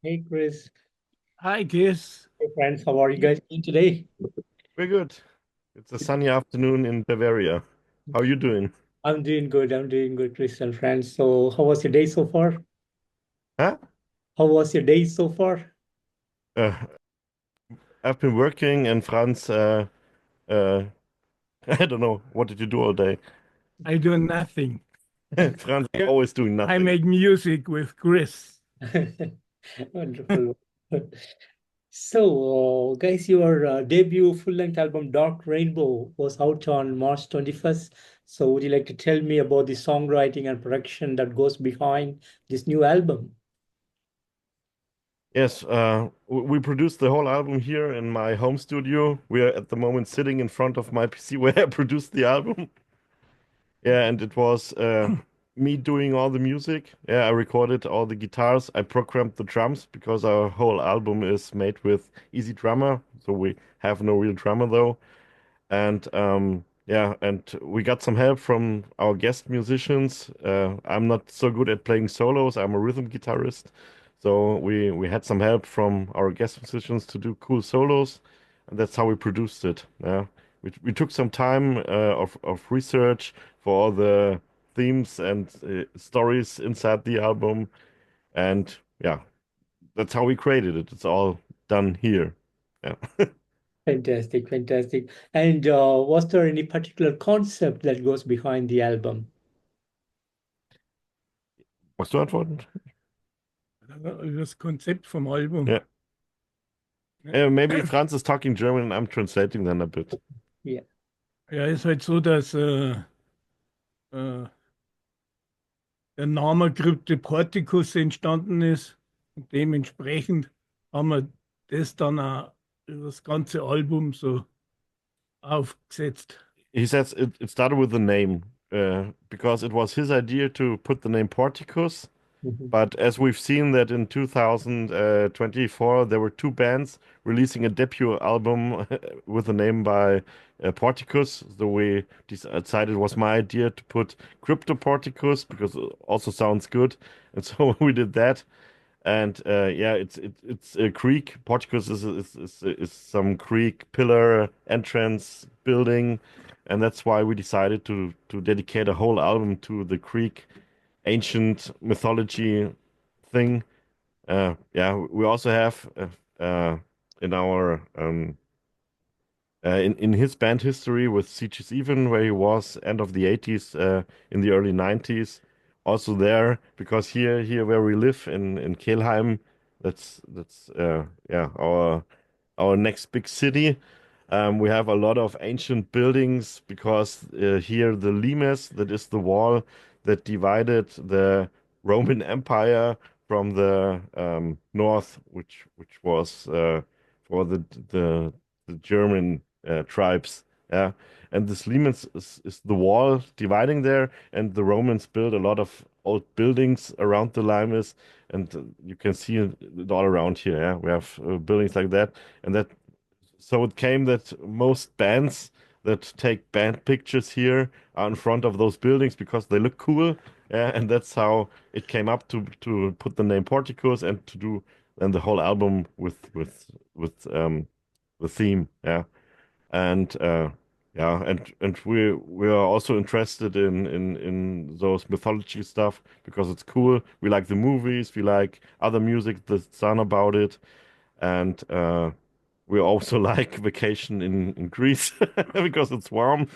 Hey Chris, Hi, Chris. hey friends, how are you guys doing today? We're good. It's a sunny afternoon in Bavaria. How are you doing? I'm doing good. I'm doing good, Chris and friends. So, how was your day so far? Huh? How was your day so far? Uh, I've been working and Franz, uh, I don't know, what did you do all day? I do nothing. Franz is always doing I nothing. make music with Chris. Wonderful. So, guys, your debut full-length album Dark Rainbow was out on March 21st. So, would you like to tell me about the songwriting and production that goes behind this new album? Yes, we produced the whole album here in my home studio. We are at the moment sitting in front of my PC where I produced the album. Yeah, and it was me doing all the music. Yeah, I recorded all the guitars. I programmed the drums because our whole album is made with Easy Drummer. So we have no real drummer though. And yeah, and we got some help from our guest musicians. I'm not so good at playing solos. I'm a rhythm guitarist. So we had some help from our guest musicians to do cool solos, and that's how we produced it. Yeah. We took some time of research for all the themes and stories inside the album, and yeah, that's how we created it. It's all done here. Yeah. Fantastic, fantastic. And was there any particular concept that goes behind the album? Was du antworten? Das Konzept vom Album. Yeah. Maybe Franz is talking German and I'm translating then a bit. Yeah. Ja, ist halt so, dass äh, der Name Kryptoportikus entstanden ist. Und dementsprechend haben wir das dann auch über das ganze Album so aufgesetzt. He says it started with the name because it was his idea to put the name Porticus. Mhm. But as we've seen that in 2024, there were two bands releasing a debut album with a name by Porticus. So we decided it was my idea to put Kryptoportikus because it also sounds good. And so we did that. And yeah, it's a creek. Porticus is some creek pillar entrance building, and that's why we decided to dedicate a whole album to the Greek ancient mythology thing. Yeah, we also have in our in his band history with Sieges Even, where he was end of the 80s, in the early 90s. Also there, because here where we live in Kelheim, that's yeah our next big city. We have a lot of ancient buildings because here the limes, that is the wall that divided the Roman Empire from the north, which was for the German tribes. Yeah, and this limes is the wall dividing there, and the Romans built a lot of old buildings around the limes, and you can see it all around here. Yeah, we have buildings like that, and that so it came that most bands that take band pictures here are in front of those buildings because they look cool. Yeah, and that's how it came up to put the name Porticus and to do then the whole album with the theme. Yeah, and yeah, and we are also interested in those mythology stuff because it's cool. We like the movies, we like other music that's done about it, and we also like vacation in Greece because it's warm.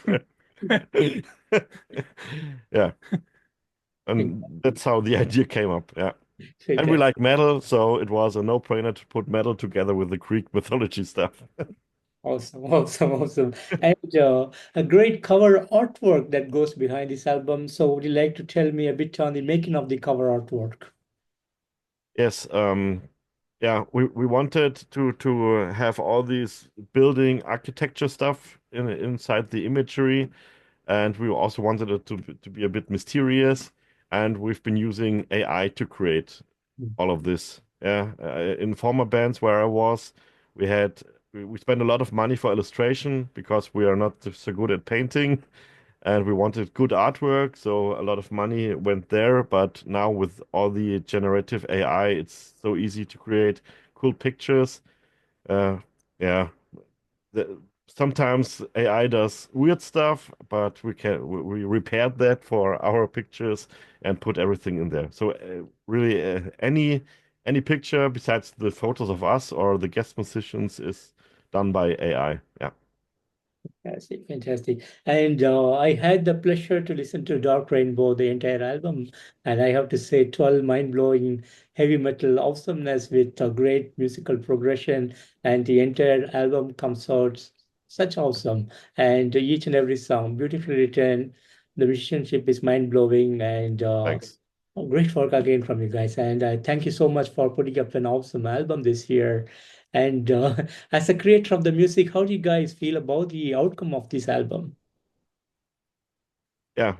Yeah, and that's how the idea came up. Yeah. And we Fantastic. like metal, so it was a no-brainer to put metal together with the Greek mythology stuff. Awesome, awesome, awesome. And a great cover artwork that goes behind this album. So, would you like to tell me a bit on the making of the cover artwork? Yes, yeah, we wanted to have all these building architecture stuff inside the imagery, and we also wanted it to be a bit mysterious, and we've been using AI to create all of this. Yeah, in former bands where I was, we had we spent a lot of money for illustration because we are not so good at painting, and we wanted good artwork, so a lot of money went there. But now with all the generative AI, it's so easy to create cool pictures. Uh, yeah, sometimes AI does weird stuff, but we repaired that for our pictures and put everything in there. So really, any picture besides the photos of us or the guest musicians is done by AI. Yeah. Fantastic, fantastic. And I had the pleasure to listen to Dark Rainbow, the entire album. And I have to say, 12 mind-blowing heavy metal awesomeness with a great musical progression. And the entire album comes out such awesome. And each and every song, beautifully written. The musicianship is mind-blowing. And Thanks. great work again from you guys. And thank you so much for putting up an awesome album this year. And as a creator of the music, how do you guys feel about the outcome of this album? Yeah,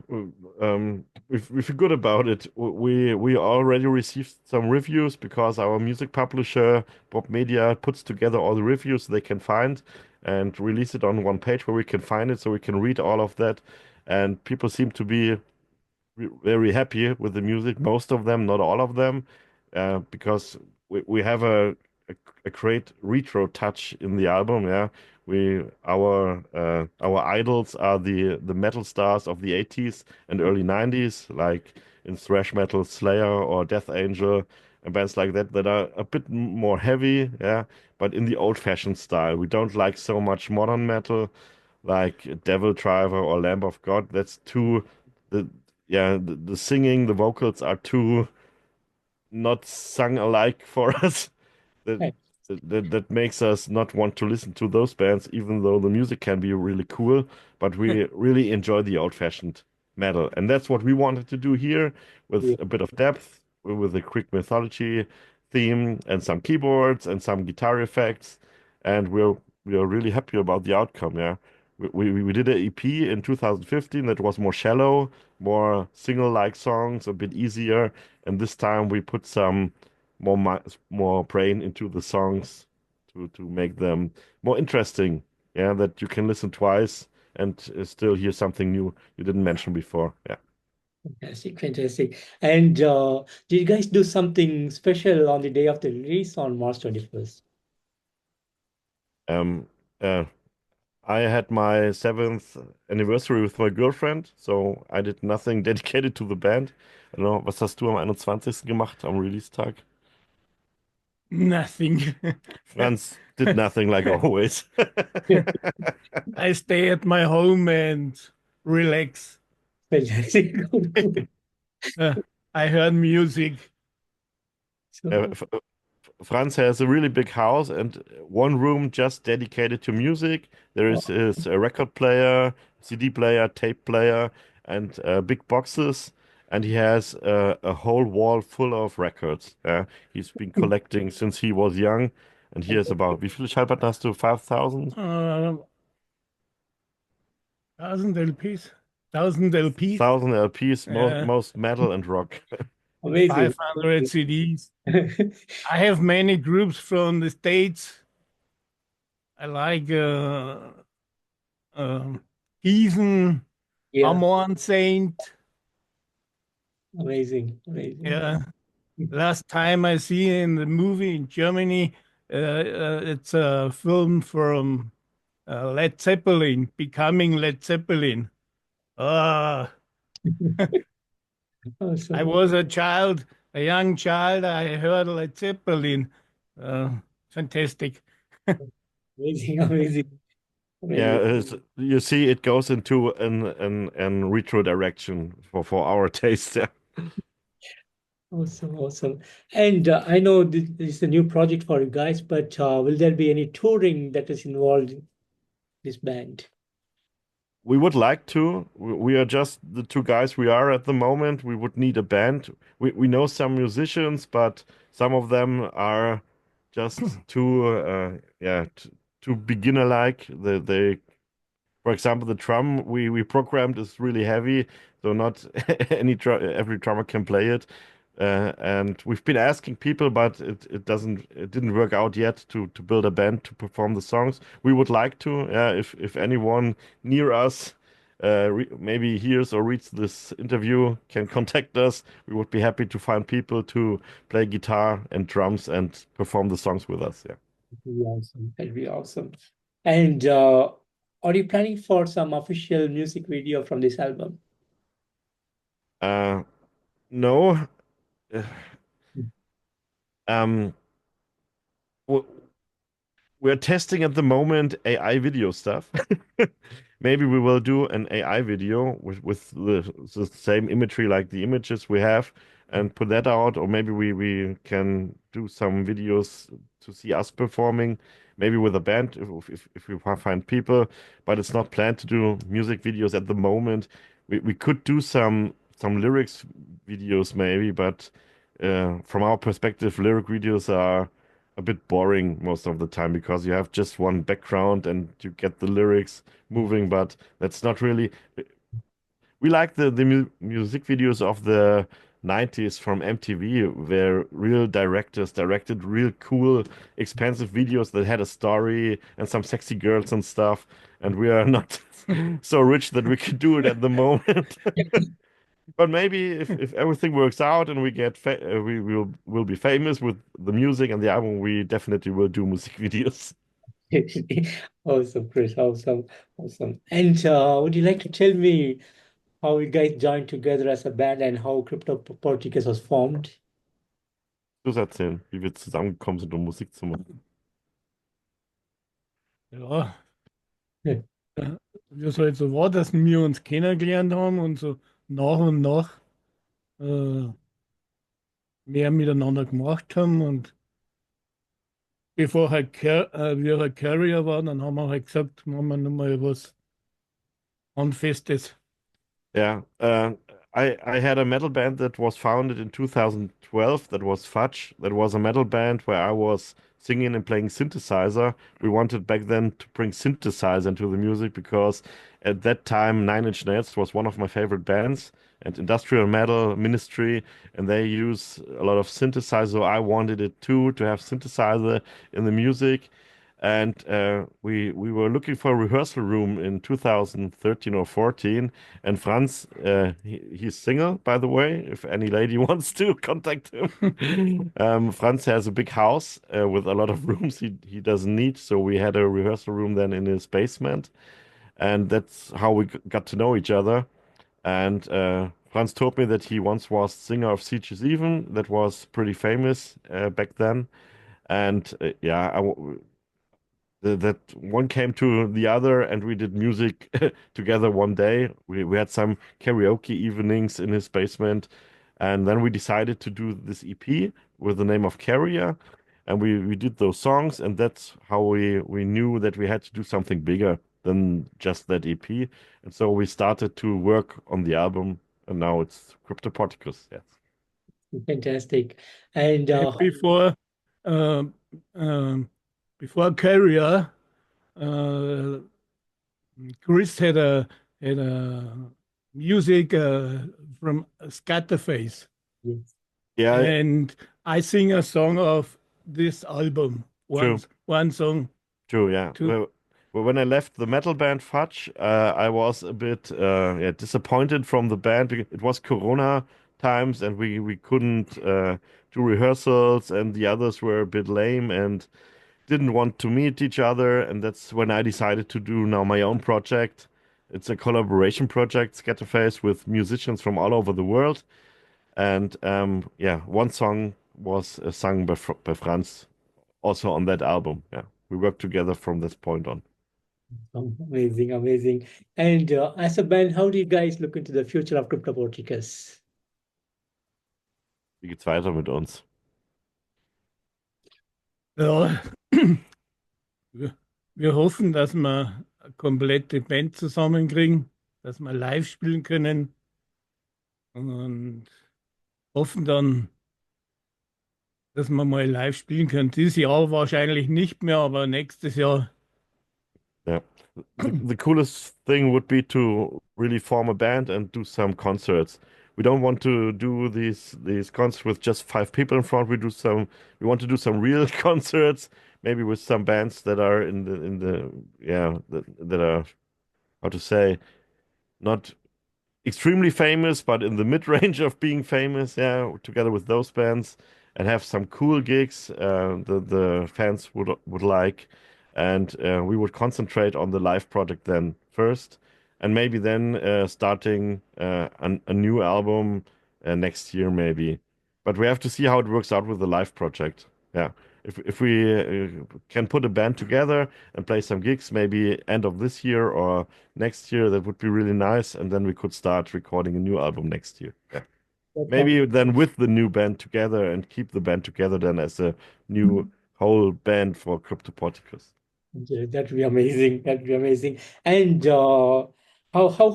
we feel good about it. We already received some reviews because our music publisher, Bob Media, puts together all the reviews they can find and release it on one page where we can find it so we can read all of that. And people seem to be very happy with the music, most of them, not all of them, because we have a great retro touch in the album. Yeah, our idols are the metal stars of the 80s and early 90s, like in thrash metal, Slayer or Death Angel, and bands like that that are a bit more heavy. Yeah, but in the old-fashioned style. We don't like so much modern metal like Devil Driver or Lamb of God. That's too the yeah the singing, the vocals are too not sung alike for us. That, Right. that makes us not want to listen to those bands, even though the music can be really cool. But we really enjoy the old-fashioned metal, and that's what we wanted to do here with Yeah. a bit of depth, with a quick mythology theme and some keyboards and some guitar effects, and we are really happy about the outcome. Yeah, we did an EP in 2015 that was more shallow, more single-like songs, a bit easier, and this time we put some more brain into the songs to make them more interesting. Yeah, that you can listen twice and still hear something new you didn't mention before. Yeah. Fantastic, fantastic. And did you guys do something special on the day of the release on March 21st? Um, uh, I had my seventh anniversary with my girlfriend, so I did nothing dedicated to the band. I don't know, was hast du am 21. gemacht, am Release-Tag? Nothing. Franz did nothing like always. I stay at my home and relax. Fantastic. Uh, I heard music. So, Franz has a really big house and one room just dedicated to music. There is his record player, CD player, tape player, and big boxes. And he has a whole wall full of records. He's been collecting since he was young. And he has about, wie viele Schallplatten hast du? 5,000? 1,000 LPs. 1,000 LPs. 1,000 LPs, Yeah. most metal and rock. amazing. 500 CDs. I have many groups from the States. I like Gießen, Yeah, Amorn Saint. amazing, amazing. Yeah. Last time I see in the movie in Germany, it's a film from Led Zeppelin, Becoming Led Zeppelin. Ah, I Awesome. was a child, a young child. I heard Led Zeppelin. Uh, Fantastic. Amazing, amazing, Yeah, amazing. you see, it goes into an retro direction for our taste. Yeah. Awesome, awesome. And I know this is a new project for you guys, but will there be any touring that is involved in this band? We would like to. We are just the two guys we are at the moment. We would need a band. We know some musicians, but some of them are just too too beginner like. They For example, the drum we programmed is really heavy, so not every drummer can play it. And we've been asking people, but it didn't work out yet to build a band to perform the songs. We would like to, if anyone near us maybe hears or reads this interview can contact us. We would be happy to find people to play guitar and drums and perform the songs with us. Yeah. That'd be awesome. That'd be awesome. And are you planning for some official music video from this album? Uh, no. Uh, Um, w- we're testing at the moment AI video stuff. Maybe we will do an AI video with the same imagery like the images we have and put that out, or maybe we can do some videos to see us performing, maybe with a band if we find people, but it's not planned to do music videos at the moment. We could do some lyrics videos maybe, but from our perspective, lyric videos are a bit boring most of the time because you have just one background and you get the lyrics moving, but that's not really. We like the music videos of the 90s from MTV, where real directors directed real cool, expensive videos that had a story and some sexy girls and stuff. And we are not so rich that we could do it at the moment. But maybe if everything works out and we get we will be famous with the music and the album, we definitely will do music videos. Awesome, Chris. Awesome. Awesome. And would you like to tell me how you guys joined together as a band and how Kryptoportikus was formed? Du erzählen, wie wir zusammengekommen sind, um Musik zu machen. Ja, wie es halt so war, dass wir uns kennengelernt haben und so nach und nach äh, mehr miteinander gemacht haben. Und bevor halt wir halt Kerjer waren, dann haben wir halt gesagt, machen wir nochmal was Handfestes. Yeah, I had a metal band that was founded in 2012 that was FUDGE. That was a metal band where I was singing and playing synthesizer. We wanted back then to bring synthesizer into the music because at that time Nine Inch Nails was one of my favorite bands and industrial metal ministry, and they use a lot of synthesizer. I wanted it too to have synthesizer in the music. And we were looking for a rehearsal room in 2013 or 14. And Franz, he's single, by the way, if any lady wants to contact him. Franz has a big house with a lot of rooms he doesn't need. So we had a rehearsal room then in his basement. And that's how we got to know each other. And Franz told me that he once was singer of Sieges Even. That was pretty famous back then. And yeah, that one came to the other and we did music together one day. We had some karaoke evenings in his basement, and then we decided to do this EP with the name of Kerjer, and we did those songs, and that's how we knew that we had to do something bigger than just that EP. And so we started to work on the album, and now it's Kryptoportikus. Yes. Fantastic. And And um, um, before Kerjer, uh, Chris had a music from SCATTERFACE, yes, Yeah, and I sing a song of this album. true. One song. True, yeah. To Well, when I left the metal band Fudge, I was a bit yeah, disappointed from the band because it was Corona times and we couldn't do rehearsals and the others were a bit lame and didn't want to meet each other. And that's when I decided to do now my own project. It's a collaboration project, SCATTERFACE, with musicians from all over the world. And yeah, one song was sung by Franz also on that album. Yeah, we worked together from this point on. amazing, amazing. And as a band, how do you guys look into the future of Kryptoportikus? Wie geht's weiter mit uns? ja, wir hoffen, dass wir eine komplette Band zusammenkriegen, dass wir live spielen können und hoffen dann, dass wir mal live spielen können. Dieses Jahr wahrscheinlich nicht mehr, aber nächstes Jahr. Yeah. The coolest thing would be to really form a band and do some concerts. We don't want to do these concerts with just 5 people in front. We want to do some real concerts, maybe with some bands that are in the yeah that are how to say not extremely famous, but in the mid-range of being famous, yeah, together with those bands, and have some cool gigs the fans would like, and we would concentrate on the live project then first, and maybe then starting a new album next year maybe. But we have to see how it works out with the live project. Yeah. If we can put a band together and play some gigs, maybe end of this year or next year, that would be really nice. And then we could start recording a new album next year. Yeah. That sounds Maybe then with the new band together and keep the band together then as a new whole band for Kryptoportikus. yeah, that would be amazing. That would be amazing. And how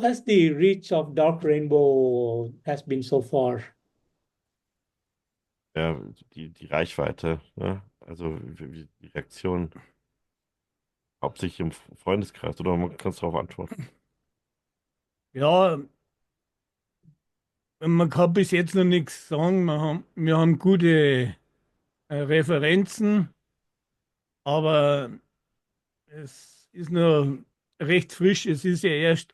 has the reach of Dark Rainbow has been so far? Ja, die Reichweite, ne? Also die Reaktion hauptsächlich im Freundeskreis, oder man kann es darauf antworten. Ja, man kann bis jetzt noch nichts sagen. Wir haben gute Referenzen, aber es ist noch recht frisch. Es ist ja erst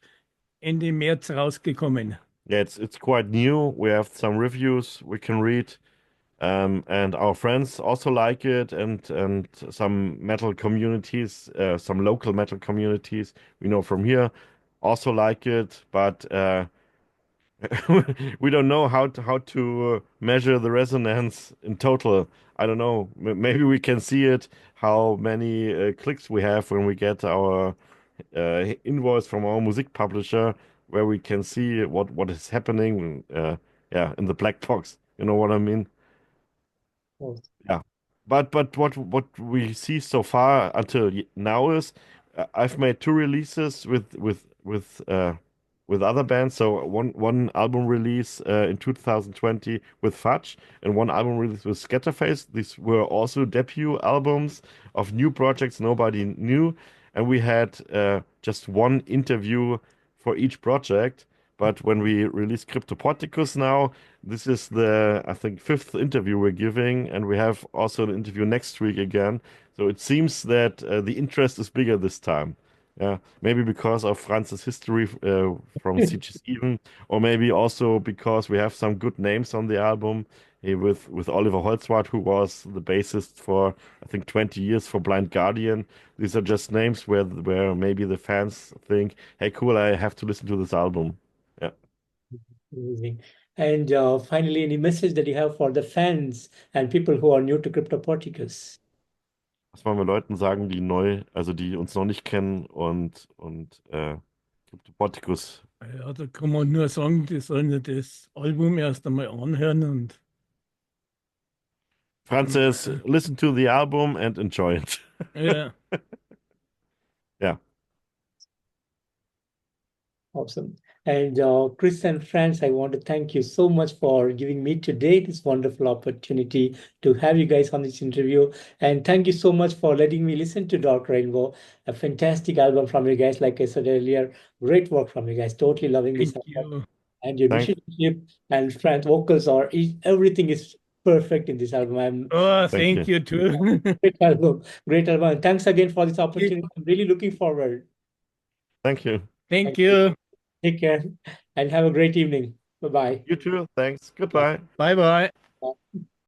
Ende März rausgekommen. Yeah, it's quite new. We have some reviews we can read. And our friends also like it, and some metal communities, some local metal communities we know from here also like it, but we don't know how to measure the resonance in total. I don't know. Maybe we can see it how many clicks we have when we get our invoice from our music publisher, where we can see what is happening. Yeah, in the black box. You know what I mean? Oh, Yeah, but what we see so far until now is I've made two releases with other bands. So one album release in 2020 with Fudge, and one album release with SCATTERFACE. These were also debut albums of new projects nobody knew, and we had just one interview for each project. But when we release Kryptoportikus now, this is the, I think, fifth interview we're giving, and we have also an interview next week again. So it seems that the interest is bigger this time. Yeah, maybe because of Franz's history from Sieges Even, or maybe also because we have some good names on the album with Oliver Holzwarth, who was the bassist for I think 20 years for Blind Guardian. These are just names where maybe the fans think, "Hey, cool, I have to listen to this album." Yeah. amazing. And finally, any message that you have for the fans and people who are new to Kryptoportikus? Was wollen wir Leuten sagen, die neu, also die uns noch nicht kennen und Kryptoportikus. Ja, da kann man nur sagen, die sollen ja das Album erst einmal anhören und Franz says, listen to the album and enjoy it. ja, Yeah. Awesome. And Chris and Franz, I want to thank you so much for giving me today this wonderful opportunity to have you guys on this interview. And thank you so much for letting me listen to Dark Rainbow, a fantastic album from you guys. Like I said earlier, great work from you guys. Totally loving this thank album. you. And your Thank- musicianship and Franz vocals are everything is perfect in this album. I'm Oh, Thank thank you too. great album, great album. And thanks again for this opportunity. I'm really looking forward. Thank you. Thank you. Take care and have a great evening. Bye-bye. You too. Thanks. Goodbye. Bye bye. Bye.